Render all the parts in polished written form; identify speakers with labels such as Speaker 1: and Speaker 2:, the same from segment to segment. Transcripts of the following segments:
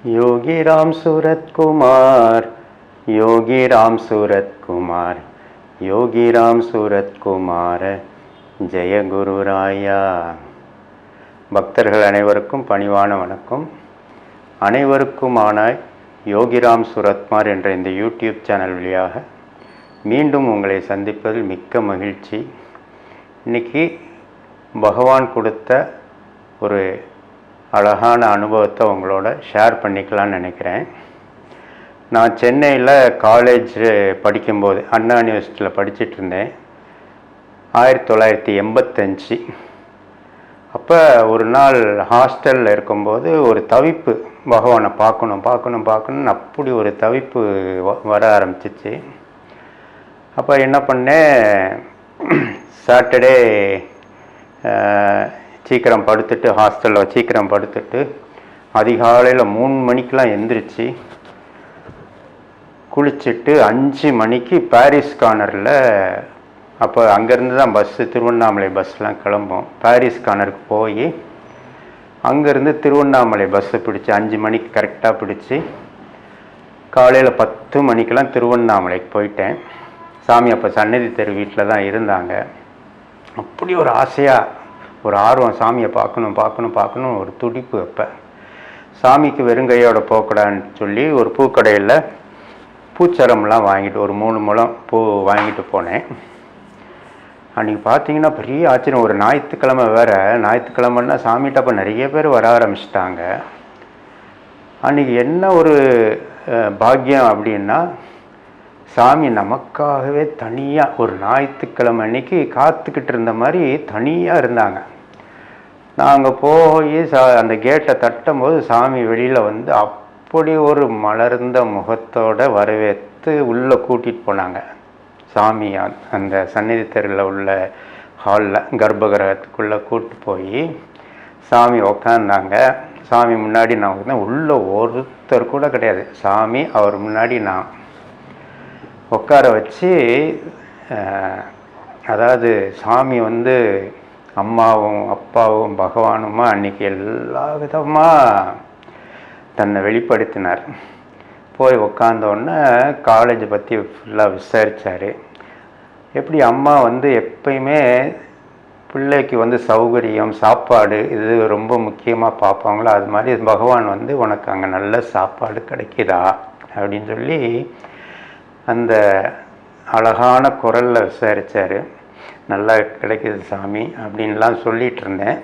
Speaker 1: योगी राम सूरत कुमार, योगी राम सूरत कुमार, योगी राम सूरत कुमार, ஜெய குருராயா. பக்தர்கள் அனைவருக்கும் பணிவான வணக்கம். அனைவருக்குமான யோகிராம் சூரத்குமார் என்ற இந்த யூடியூப் சேனல் வழியாக மீண்டும் உங்களை சந்திப்பதில் மிக்க மகிழ்ச்சி. இன்றைக்கி பகவான் கொடுத்த ஒரு அழகான அனுபவத்தை உங்களோட ஷேர் பண்ணிக்கலான்னு நினைக்கிறேன். நான் சென்னையில் காலேஜ் படிக்கும்போது அண்ணா யூனிவர்சிட்டியில் படிச்சுட்டு இருந்தேன். 1985. அப்போ ஒரு நாள் ஹாஸ்டலில் இருக்கும்போது ஒரு தவிப்பு, பகவானை பார்க்கணும்னு அப்படி ஒரு தவிப்பு வர ஆரம்பிச்சிச்சு. அப்போ என்ன பண்ணேன், சாட்டர்டே சீக்கிரம் படுத்துட்டு, ஹாஸ்டலில் சீக்கிரம் படுத்துட்டு அதிகாலையில் 3 மணிக்கெலாம் எந்திரிச்சு குளிச்சுட்டு 5 மணிக்கு பாரிஸ் கார்னரில், அப்போ அங்கேருந்து தான் பஸ்ஸு, திருவண்ணாமலை பஸ்லாம் கிளம்பும். பாரிஸ் கார்னருக்கு போய் அங்கேருந்து திருவண்ணாமலை பஸ்ஸு பிடிச்சி 5 மணிக்கு கரெக்டாக பிடிச்சி காலையில் 10 மணிக்கெலாம் திருவண்ணாமலைக்கு போயிட்டேன். சாமி அப்போ சன்னதி தெரு வீட்டில் தான் இருந்தாங்க. அப்படி ஒரு ஆசையாக, ஒரு ஆர்வம், சாமியை பார்க்கணும் ஒரு துடிப்பு. அப்போ சாமிக்கு வெறுங்கையோட போகக்கூடாதுன்னு சொல்லி ஒரு பூக்கடையில் பூச்சரம்லாம் வாங்கிட்டு, ஒரு 3 முழம் பூ வாங்கிட்டு போனேன். அன்றைக்கி பார்த்தீங்கன்னா பெரிய ஆச்சரியம், ஒரு ஞாயிற்றுக்கிழமை வேறு. ஞாயிற்றுக்கிழமைன்னா சாமிகிட்ட அப்போ நிறைய பேர் வர ஆரம்பிச்சிட்டாங்க. அன்றைக்கி என்ன ஒரு பாக்கியம் அப்படின்னா, சாமி நமக்காகவே தனியாக ஒரு ஞாயிற்றுக்கிழமை அன்றைக்கி காத்துக்கிட்டு இருந்த மாதிரி தனியாக இருந்தாங்க. நாங்கள் போய் அந்த கேட்டை தட்டும் போது சாமி வெளியில் வந்து அப்படி ஒரு மலர்ந்த முகத்தோடு வரவேற்று உள்ளே கூட்டிகிட்டு போனாங்க. சாமி அந்த சந்நிதி தெருவில் உள்ள ஹாலில் கர்ப்பகிரகத்துக்குள்ளே கூப்பிட்டு போய் சாமி உக்காந்தாங்க. சாமி முன்னாடி நான் உட்காந்தேன். உள்ளே ஒருத்தர் கூட கிடையாது. சாமி அவர் முன்னாடி நான் உட்கார வச்சு, அதாவது சாமி வந்து அம்மாவும் அப்பாவும் பகவானுமா அன்றைக்கி எல்லா விதமாக தன்னை வெளிப்படுத்தினார். போய் உக்காந்தோடனே காலேஜை பற்றி ஃபுல்லாக விசாரித்தார். எப்படி அம்மா வந்து எப்பயுமே பிள்ளைக்கு வந்து சௌகரியம், சாப்பாடு இது ரொம்ப முக்கியமாக பார்ப்பாங்களோ, அது மாதிரி பகவான் வந்து உனக்கு அங்கே நல்ல சாப்பாடு கிடைக்குதா அப்படின்னு சொல்லி அந்த அழகான குரலில் விசாரித்தார். நல்லா கிடைக்குது சாமி அப்படின்லாம் சொல்லிகிட்டு இருந்தேன்.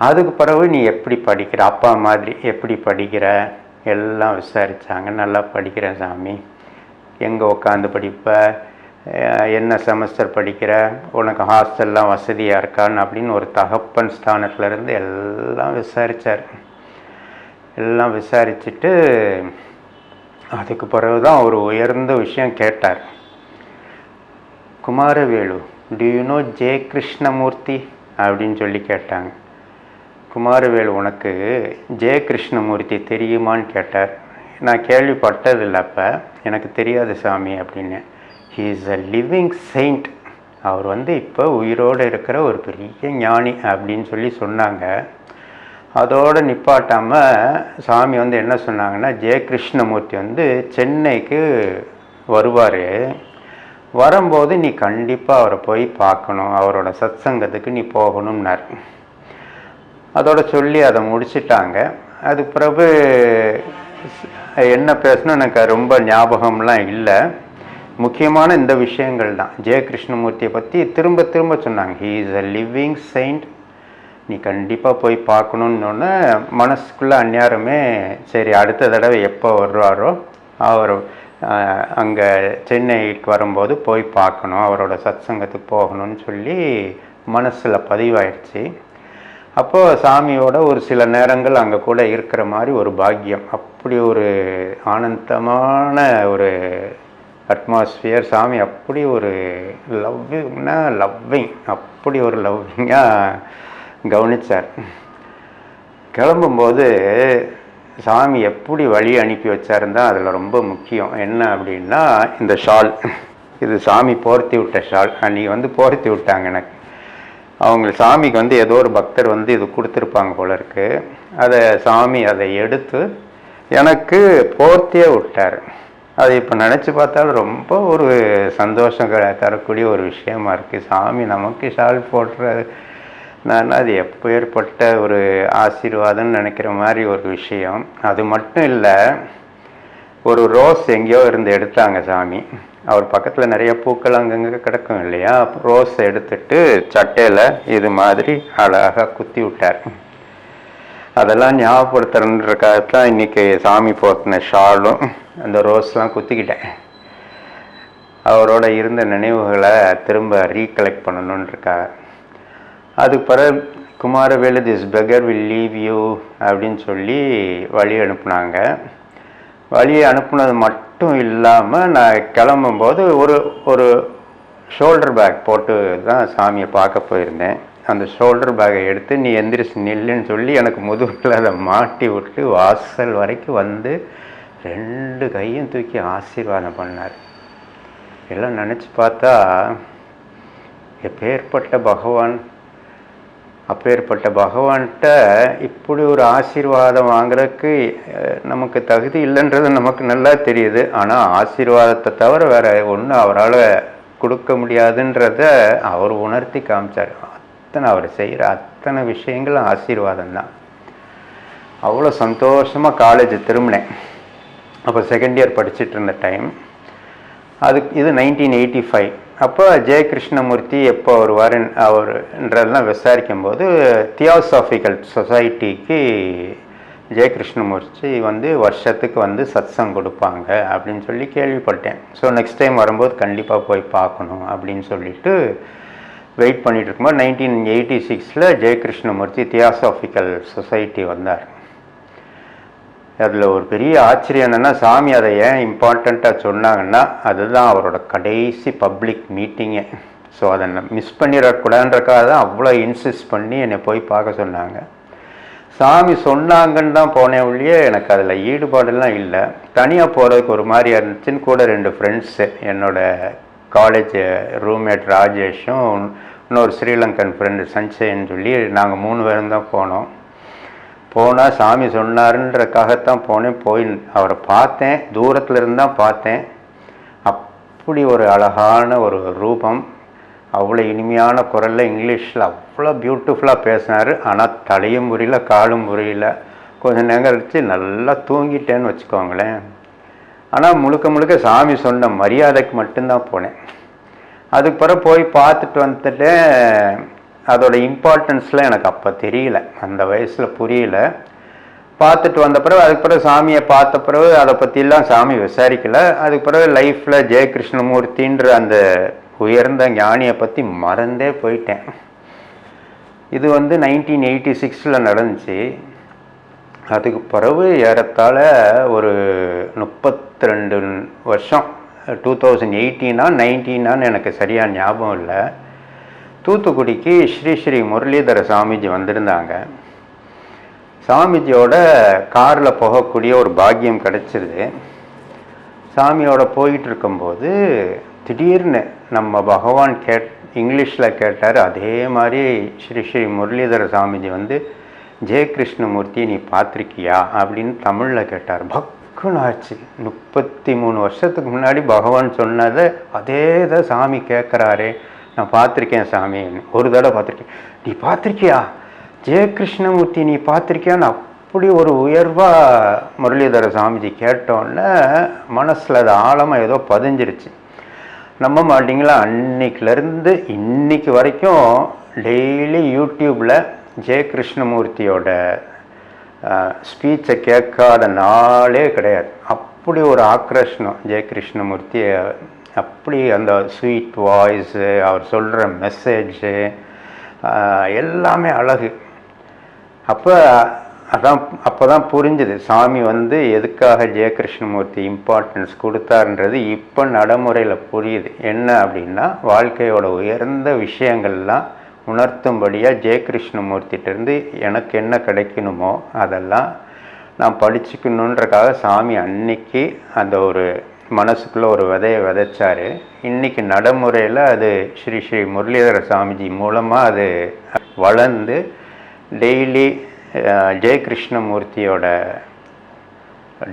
Speaker 1: அதுக்கு பிறகு நீ எப்படி படிக்கிற, அப்பா மாதிரி எப்படி படிக்கிற எல்லாம் விசாரித்தாங்க. நல்லா படிக்கிறேன் சாமி, எங்கே உட்காந்து படிப்ப, என்ன செமஸ்டர் படிக்கிற, உனக்கு ஹாஸ்டல்லாம் வசதியாக இருக்கான்னு அப்படின்னு ஒரு தகப்பன் ஸ்தானத்துலேருந்து எல்லாம் விசாரித்தார். எல்லாம் விசாரிச்சுட்டு அதுக்கு பிறகு தான் ஒரு உயர்ந்த விஷயம் கேட்டார். குமாரவேலு, டு யூ நோ ஜெய கிருஷ்ணமூர்த்தி அப்படின்னு சொல்லி கேட்டாங்க. குமாரவேலு, உனக்கு ஜெய கிருஷ்ணமூர்த்தி தெரியுமான்னு கேட்டார். நான் கேள்விப்பட்டதில்லை, அப்போ எனக்கு தெரியாது சாமி அப்படின்னு. He is a living saint. அவர் வந்து இப்போ உயிரோடு இருக்கிற ஒரு பெரிய ஞானி அப்படின்னு சொல்லி சொன்னாங்க. அதோடு நிப்பாட்டாமல் சாமி வந்து என்ன சொன்னாங்கன்னா, ஜெய கிருஷ்ணமூர்த்தி வந்து சென்னைக்கு வருவார், வரும்போது நீ கண்டிப்பாக அவரை போய் பார்க்கணும், அவரோட சத்சங்கத்துக்கு நீ போகணும்னார். அதோட சொல்லி அதை முடிச்சிட்டாங்க. அது பிறகு என்ன பேசணும் எனக்கு ரொம்ப ஞாபகம்லாம் இல்லை. முக்கியமான இந்த விஷயங்கள் தான். ஜெய கிருஷ்ணமூர்த்தியை பற்றி திரும்ப திரும்ப சொன்னாங்க. He is a living saint, நீ கண்டிப்பாக போய் பார்க்கணுன்னொன்னே மனசுக்குள்ளே அந்நேரமே சரி, அடுத்த தடவை எப்போ வருவாரோ அவர் அங்கே சென்னைக்கு வரும்போது போய் பார்க்கணும், அவரோட சத்சங்கத்துக்கு போகணும்னு சொல்லி மனசில் பதிவாயிடுச்சு. அப்போது சாமியோட ஒரு சில நேரங்கள் அங்கே கூட இருக்கிற மாதிரி ஒரு பாக்கியம், அப்படி ஒரு ஆனந்தமான ஒரு அட்மாஸ்பியர். சாமி அப்படி ஒரு லவ்விங், அப்படி ஒரு லவ்விங்காக கவனித்தார். கிளம்பும்போது சாமி எப்படி வழி அனுப்பி வச்சாருந்தான் அதில் ரொம்ப முக்கியம். என்ன அப்படின்னா, இந்த ஷால், இது சாமி போர்த்தி விட்ட ஷால். அன்றைக்கி வந்து போர்த்தி விட்டாங்க எனக்கு. அவங்க சாமிக்கு வந்து ஏதோ ஒரு பக்தர் வந்து இது கொடுத்துருப்பாங்க போல இருக்கு. அதை சாமி அதை எடுத்து எனக்கு போர்த்தியே விட்டார். அதை இப்போ நினச்சி பார்த்தாலும் ரொம்ப ஒரு சந்தோஷம் தரக்கூடிய ஒரு விஷயமா இருக்குது. சாமி நமக்கு ஷால் போடுறது நான் அது எப்பேற்பட்ட ஒரு ஆசீர்வாதம்னு நினைக்கிற மாதிரி ஒரு விஷயம். அது மட்டும் இல்லை, ஒரு ரோஸ் எங்கேயோ இருந்து எடுத்தாங்க சாமி. அவர் பக்கத்தில் நிறைய பூக்கள் அங்கங்கே கிடக்கும் இல்லையா, ரோஸ் எடுத்துட்டு சட்டையில் இது மாதிரி அழகாக குத்தி விட்டார். அதெல்லாம் ஞாபகப்படுத்துறதுக்காகத்தான் இன்றைக்கி சாமி போட்டின ஷாலும் அந்த ரோஸ்லாம் குத்திக்கிட்டேன். அவரோட இருந்த நினைவுகளை திரும்ப ரீகலெக்ட் பண்ணணுன்றிருக்காங்க. அதுக்கு பிறகு Kumaravelu this beggar will leave you அப்படின்னு சொல்லி வழி அனுப்புனாங்க. வழி அனுப்புனது மட்டும் இல்லாமல் நான் கிளம்பும்போது ஒரு ஷோல்டர் பேக் போட்டு தான் சாமியை பார்க்க போயிருந்தேன். அந்த ஷோல்டர் பேக்கை எடுத்து நீ எந்திரிச்சு நில்லுன்னு சொல்லி எனக்கு முதுகில் அதை மாட்டி விட்டு வாசல் வரைக்கும் வந்து 2 கையும் தூக்கி ஆசீர்வாதம் பண்ணார். எல்லாம் நினச்சி பார்த்தா எப்பேற்பட்ட பகவான், அப்பேற்பட்ட பகவான்கிட்ட இப்படி ஒரு ஆசீர்வாதம் வாங்குறதுக்கு நமக்கு தகுதி இல்லைன்றது நமக்கு நல்லா தெரியுது. ஆனால் ஆசீர்வாதத்தை தவிர வேற ஒன்றும் அவரால் கொடுக்க முடியாதுன்றத அவர் உணர்த்தி காமிச்சார். அத்தனை அவர் செய்கிற அத்தனை விஷயங்களும் ஆசீர்வாதம் தான். அவ்வளோ சந்தோஷமாக காலேஜ் திரும்பினேன். அப்போ செகண்ட் இயர் படிச்சுட்டு இருந்த டைம் இது 1985. அப்போ ஜெய கிருஷ்ணமூர்த்தி எப்போ வருவார் அவர்ன்றதெல்லாம் விசாரிக்கும் போது தியோசாபிக்கல் சொசைட்டிக்கு ஜெய கிருஷ்ணமூர்த்தி வருஷத்துக்கு சத்சங் கொடுப்பாங்க அப்படின்னு சொல்லி கேள்விப்பட்டேன். ஸோ நெக்ஸ்ட் டைம் வரும்போது கண்டிப்பாக போய் பார்க்கணும் அப்படின்னு சொல்லிட்டு வெயிட் பண்ணிட்டு இருக்கும்போது 1986 ஜெய கிருஷ்ணமூர்த்தி தியோசாபிக்கல் சொசைட்டி வந்தார். அதில் ஒரு பெரிய ஆச்சரியம் என்னென்னா, சாமி அதை ஏன் இம்பார்ட்டண்ட்டாக சொன்னாங்கன்னா அதுதான் அவரோட கடைசி பப்ளிக் மீட்டிங்கே. ஸோ அதை மிஸ் பண்ணிடக்கூடாதுன்றக்காக தான் அவ்வளோ இன்சிஸ்ட் பண்ணி என்னை போய் பார்க்க சொன்னாங்க. சாமி சொன்னாங்கன்னு தான் போனேன் ஒழிய எனக்கு அதில் ஈடுபாடெல்லாம் இல்லை. தனியாக போகிறதுக்கு ஒரு மாதிரியாக இருந்துச்சுன்னு கூட 2 ஃப்ரெண்ட்ஸு, என்னோடய காலேஜ் ரூம்மேட் ராஜேஷும் இன்னொரு ஸ்ரீலங்கன் ஃப்ரெண்டு சஞ்சயன்னு சொல்லி நாங்கள் 3 பேரும் தான் போனோம். போனால் சாமி சொன்னாருன்றக்காகத்தான் போனேன். போய் அவரை பார்த்தேன், தூரத்தில் இருந்தால் பார்த்தேன். அப்படி ஒரு அழகான ஒரு ரூபம், அவ்வளோ இனிமையான குரலில் இங்கிலீஷில் அவ்வளோ பியூட்டிஃபுல்லாக பேசினார். ஆனால் தலையும் புரியல, காலும் புரியல. கொஞ்சம் நேரம் கழிச்சு நல்லா தூங்கிட்டேன்னு வச்சுக்கோங்களேன். ஆனால் முழுக்க சாமி சொன்ன மரியாதைக்கு மட்டும்தான் போனேன். அதுக்கு பிறகு போய் பார்த்துட்டு வந்துட்டேன். அதோட இம்பார்ட்டன்ஸ்லாம் எனக்கு அப்போ தெரியல, அந்த வயசில் புரியல. பார்த்துட்டு வந்த பிறகு அதுக்கு பிறகு சாமியை பார்த்த பிறகு அதை பற்றிலாம் சாமி விசாரிக்கலை. அதுக்கு பிறகு லைஃப்பில் ஜெய கிருஷ்ணமூர்த்தின்ற அந்த உயர்ந்த ஞானியை பற்றி மறந்தே போயிட்டேன். இது 1986 நடந்துச்சு. அதுக்கு பிறகு ஏறத்தாழ ஒரு 32 வருஷம், 2018 19 எனக்கு சரியாக ஞாபகம் இல்லை, தூத்துக்குடிக்கு ஸ்ரீ முரளிதர சாமிஜி வந்திருந்தாங்க. சாமிஜியோட காரில் போகக்கூடிய ஒரு பாக்கியம் கிடச்சிருது. சாமியோட போயிட்டு இருக்கும்போது திடீர்னு நம்ம பகவான் இங்கிலீஷில் கேட்டார். அதே மாதிரி ஸ்ரீ முரளிதர சாமிஜி ஜெய கிருஷ்ணமூர்த்தி நீ பார்த்துருக்கியா அப்படின்னு தமிழில் கேட்டார். பக்குன்னு ஆச்சு. 33 வருஷத்துக்கு முன்னாடி பகவான் சொன்னதை அதே தான் சாமி கேட்குறாரே. நான் பார்த்துருக்கேன் சாமின்னு, ஒரு தடவை பார்த்துருக்கேன். நீ பார்த்துருக்கியா ஜெய கிருஷ்ணமூர்த்தி, நீ பார்த்துருக்கியான்னு அப்படி ஒரு உயர்வாக முரளிதர சாமிஜி கேட்டோன்னே மனசில் அது ஆழமாக ஏதோ பதிஞ்சிருச்சு. நம்ப மாட்டிங்களா, அன்னைக்கிலேருந்து இன்னைக்கு வரைக்கும் டெய்லி யூடியூப்பில் ஜெய கிருஷ்ணமூர்த்தியோட ஸ்பீச்சை கேட்காத நாளே கிடையாது. அப்படி ஒரு ஆக்ரோஷனம் ஜெய கிருஷ்ணமூர்த்தி, அப்படி அந்த ஸ்வீட் வாய்ஸு, அவர் சொல்கிற மெசேஜு எல்லாமே அழகு. அப்போ தான் புரிஞ்சுது சாமி எதுக்காக ஜெய கிருஷ்ணமூர்த்தி இம்பார்ட்டன்ஸ் கொடுத்தாருன்றது இப்போ நடைமுறையில் புரியுது. என்ன அப்படின்னா, வாழ்க்கையோட உயர்ந்த விஷயங்கள்லாம் உணர்த்தும்படியாக ஜெய கிருஷ்ணமூர்த்திகிட்டேருந்து எனக்கு என்ன கிடைக்கணுமோ அதெல்லாம் நான் படிச்சுக்கணுன்றக்காக சாமி அன்னைக்கு அந்த ஒரு மனசுக்குள்ளே ஒரு விதையை விதைச்சார். இன்றைக்கி நடைமுறையில் அது ஸ்ரீ முரளிதர சாமிஜி மூலமாக அது வளர்ந்து டெய்லி ஜெய கிருஷ்ணமூர்த்தியோட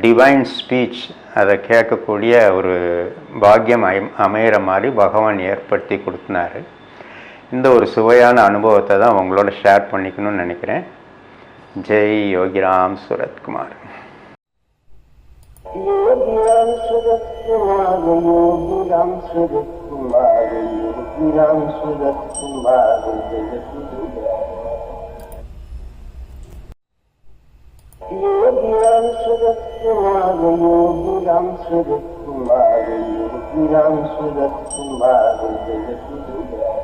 Speaker 1: டிவைன் ஸ்பீச் அதை கேட்கக்கூடிய ஒரு பாக்கியம் அமையிற மாதிரி பகவான் ஏற்படுத்தி கொடுத்தினாரு. இந்த ஒரு சுவையான அனுபவத்தை தான் உங்களோட ஷேர் பண்ணிக்கணும்னு நினைக்கிறேன். ஜெய் யோகிராம் சுரத்குமார்.
Speaker 2: योगिराम सूरत कुमार, योगिराम सूरत कुमार, योगिराम सूरत कुमार, जय गुरुदेव। योगिराम सूरत कुमार, योगिराम सूरत कुमार, योगिराम सूरत कुमार, जय गुरुदेव।